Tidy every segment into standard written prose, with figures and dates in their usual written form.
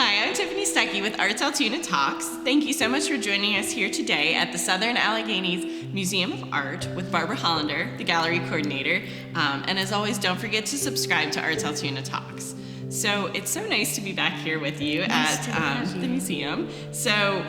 Hi, I'm Tiffany Stuckey with ArtsAltoona Talks. Thank you so much for joining us here today at the Southern Alleghenies Museum of Art with Barbara Hollender, the gallery coordinator. And as always, don't forget to subscribe to ArtsAltoona Talks. So it's so nice to be back here with you at the museum. So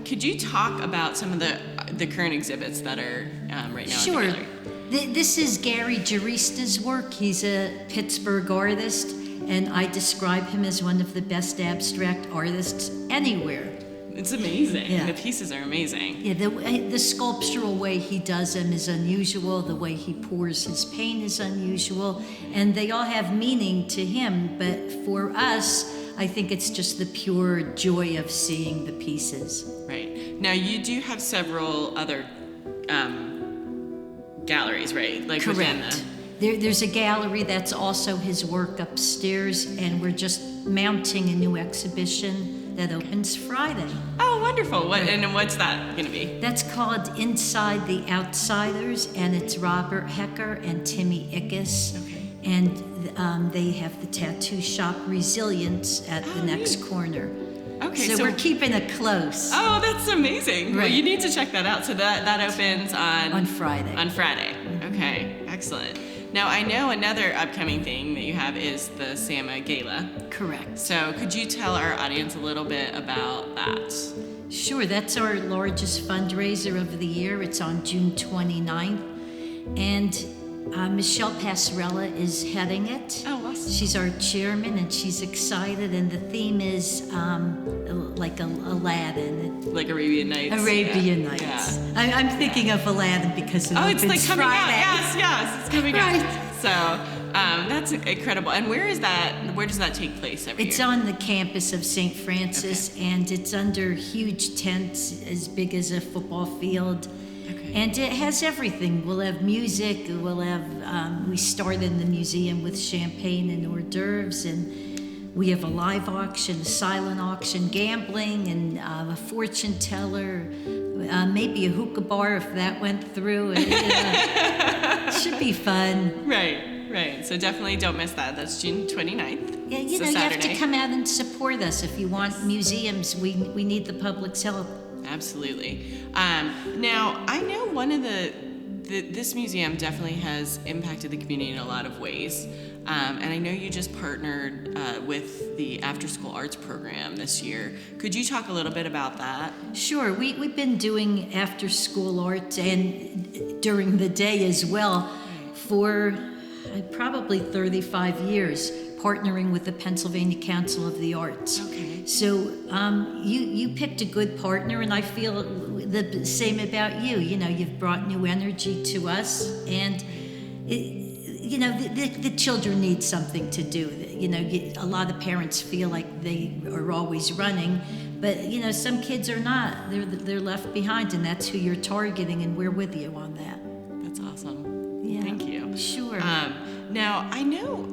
could you talk about some of the current exhibits that are right now Sure. at the gallery? This is Gary Jarista's work. He's a Pittsburgh artist, and I describe him as one of the best abstract artists anywhere. It's amazing. Yeah. The pieces are amazing. Yeah, the sculptural way he does them is unusual. The way he pours his paint is unusual, and they all have meaning to him. But for us, I think it's just the pure joy of seeing the pieces. Right. Now you do have several other galleries, right? Like Correct. There's a gallery that's also his work upstairs, and we're just mounting a new exhibition that opens Friday. Oh, wonderful. What's that going to be? That's called Inside the Outsiders, and it's Robert Hecker and Timmy Ickes. Okay. And they have the tattoo shop Resilience at the next corner. Okay, so we're keeping it close. Oh, that's amazing. Right. Well, you need to check that out. So that opens On Friday. On Friday. Okay, excellent. Now, I know another upcoming thing that you have is the SAMA Gala. Correct. So could you tell our audience a little bit about that? Sure, that's our largest fundraiser of the year. It's on June 29th. And Michelle Passarella is heading it. Oh, awesome. She's our chairman, and she's excited. And the theme is like Aladdin. Like Arabian Nights. Arabian Nights. Yeah. I'm thinking of Aladdin because it opens it's like coming Friday. out. Yes, it's coming Right. out. So that's incredible. And where does that take place every It's year? on the campus of St. Francis, and it's under huge tents as big as a football field. Okay. And it has everything. We'll have music. We'll have. We start in the museum with champagne and hors d'oeuvres, and we have a live auction, a silent auction, gambling, and a fortune teller. Maybe a hookah bar if that went through. It should be fun. Right. So definitely don't miss that. That's June 29th. Yeah, It's a you have to Saturday. come out and support us if you want museums. We need the public's help. Absolutely. Now, I know one of this museum definitely has impacted the community in a lot of ways. And I know you just partnered with the After School Arts program this year. Could you talk a little bit about that? Sure, we've been doing after school art and during the day as well for probably 35 years, partnering with the Pennsylvania Council of the Arts. Okay. So you picked a good partner, and I feel the same about you. You know, you've brought new energy to us, and the children need something to do. You know, a lot of parents feel like they are always running, but some kids are not. They're left behind, and that's who you're targeting, and we're with you on that. That's awesome. Yeah. Thank you. Sure. Now, I know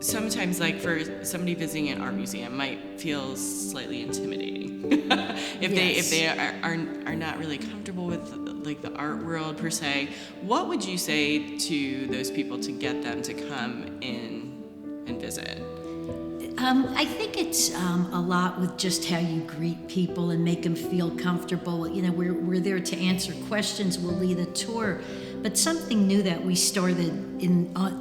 sometimes, like, for somebody visiting an art museum might feel slightly intimidating if they are not really comfortable with like the art world per se. What would you say to those people to get them to come in and visit? I think it's a lot with just how you greet people and make them feel comfortable. You know, we're there to answer questions. We'll lead a tour, but something new that we started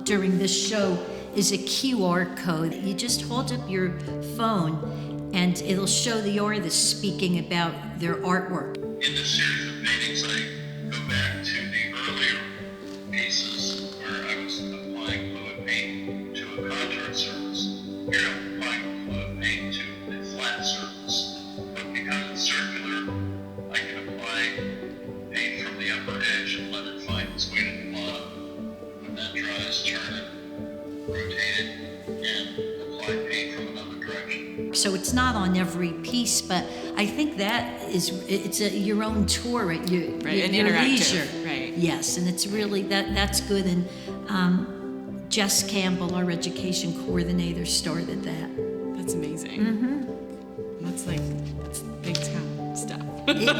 during this show is a QR code. You just hold up your phone, and it'll show the artist speaking about their artwork. In this series of paintings, I go back to the earlier pieces where I was applying fluid paint to a contoured surface. Here I'm applying fluid paint to a flat surface. But because it's circular, I can apply paint from the upper edge and let it find its way to the bottom. When that dries, turn it, rotate it, and apply paint from another direction. So it's not on every piece, but I think it's your own tour at your interactive, leisure. right. Yes, and it's really that's good. And Jess Campbell, our education coordinator, started that. That's amazing. Mm-hmm. That's big time stuff. It really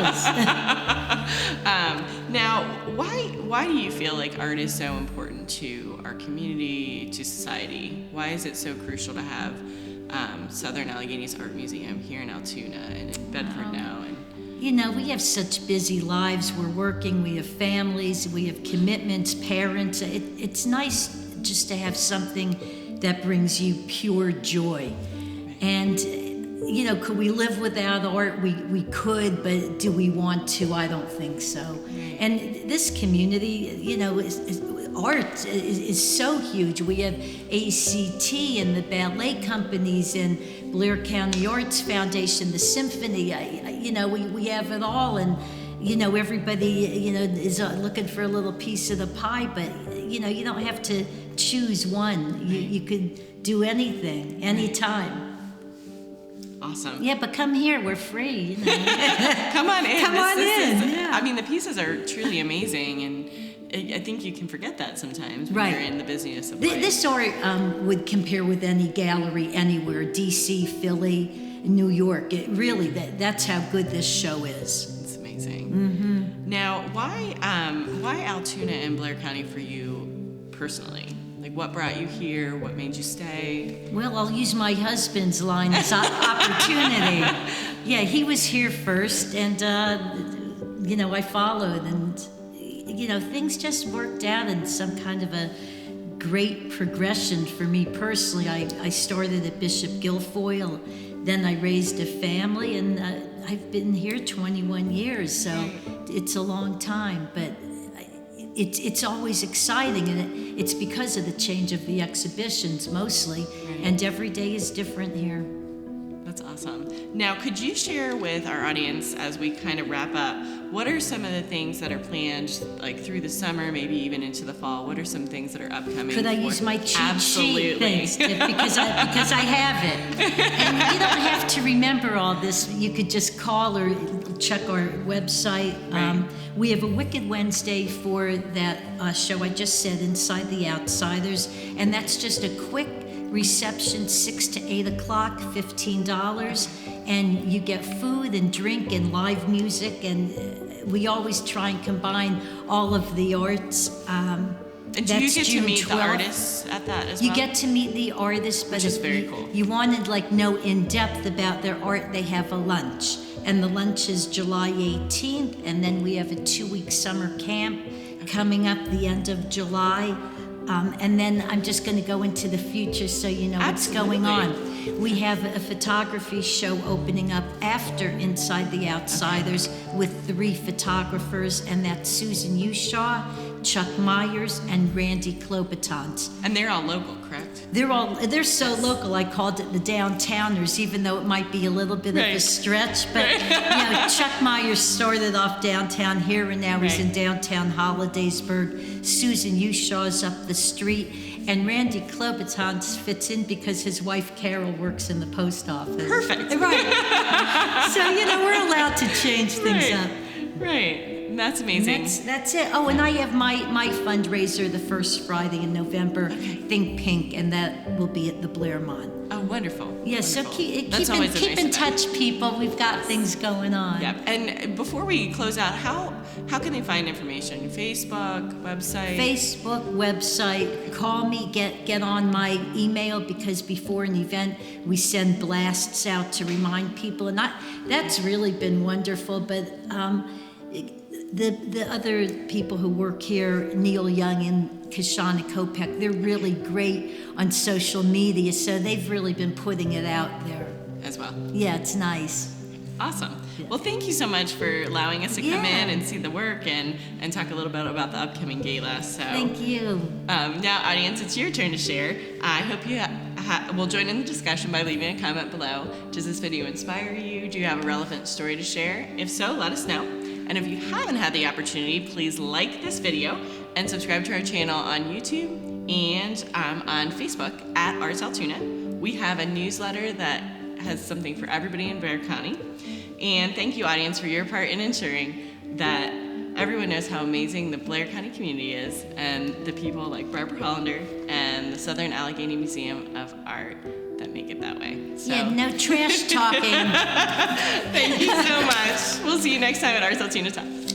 is. Now, why do you feel like art is so important to our community, to society? Why is it so crucial to have Southern Alleghenies Art Museum here in Altoona and in Bedford now. And you know, we have such busy lives. We're working, we have families, we have commitments, parents. It's nice just to have something that brings you pure joy. And, you know, could we live without art? We could, but do we want to? I don't think so. And this community, you know, art is so huge. We have ACT and the ballet companies and Blair County Arts Foundation, the symphony. You know, we have it all, and you know, everybody, you know, is looking for a little piece of the pie. But you know, you don't have to choose one. You could do anything, anytime. Awesome. Yeah, but come here. We're free. You know. Come on in. Come on in. Yeah. I mean, the pieces are truly amazing, and I think you can forget that sometimes when you're in the busyness of life. This art would compare with any gallery anywhere, DC, Philly, New York. It really, that's how good this show is. It's amazing. Mm-hmm. Now, why Altoona and Blair County for you personally? Like, what brought you here? What made you stay? Well, I'll use my husband's line as opportunity. Yeah, he was here first, and you know, I followed, and you know, things just worked out in some kind of a great progression for me personally. I started at Bishop Guilfoyle, then I raised a family, and I've been here 21 years, so it's a long time, but it's always exciting, and it's because of the change of the exhibitions mostly, and every day is different here. That's awesome. Now, could you share with our audience, as we kind of wrap up, what are some of the things that are planned, like through the summer, maybe even into the fall? What are some things that are upcoming? Could I use my cheat sheet? Thanks, Tiff, because I have it. And you don't have to remember all this. You could just call or check our website. Right. We have a Wicked Wednesday for that show I just said, Inside the Outsiders, and that's just a quick reception, 6 to 8 o'clock, $15, and you get food and drink and live music, and we always try and combine all of the arts. And do you get to meet the artists at that as well? You get to meet the artists, but which is very cool. You wanted like know in depth about their art, they have a lunch, and the lunch is July 18th, and then we have a 2-week summer camp coming up the end of July. And then I'm just going to go into the future so you know what's going on. We have a photography show opening up after Inside the Outsiders with 3 photographers, and that's Susan Ushaw, Chuck Myers, and Randy Klobuchar. And they're all local, correct? They're so local. I called it the Downtowners, even though it might be a little bit of a stretch. But you know, Chuck Myers started off downtown here, and now he's in downtown Hollidaysburg. Susan Ushaw's up the street, and Randy Klobuchar fits in because his wife Carol works in the post office. Perfect. Right. So you know, we're allowed to change things up. Right. That's amazing. That's it. Oh, and I have my fundraiser the first Friday in November, Think Pink, and that will be at the Blairmont. Oh, wonderful. Yeah, wonderful. so keep in touch, people. We've got things going on. Yep. And before we close out, how can they find information? Facebook, website? Facebook, website. Call me, get on my email, because before an event we send blasts out to remind people, and that's really been wonderful. But the other people who work here, Neil Young and Kashana Kopek, they're really great on social media, so they've really been putting it out there. As well. Yeah, it's nice. Awesome. Well, thank you so much for allowing us to come in and see the work and talk a little bit about the upcoming gala. So thank you. Now, audience, it's your turn to share. I hope you will join in the discussion by leaving a comment below. Does this video inspire you? Do you have a relevant story to share? If so, let us know. And if you haven't had the opportunity, please like this video and subscribe to our channel on YouTube and on Facebook at ArtsAltoona. We have a newsletter that has something for everybody in Blair County. And thank you, audience, for your part in ensuring that everyone knows how amazing the Blair County community is, and the people like Barbara Hollender and the Southern Allegheny Museum of Art that make it that way. So. Yeah, no trash talking. Thank you so much. We'll see you next time at ArtsAltoona Talks.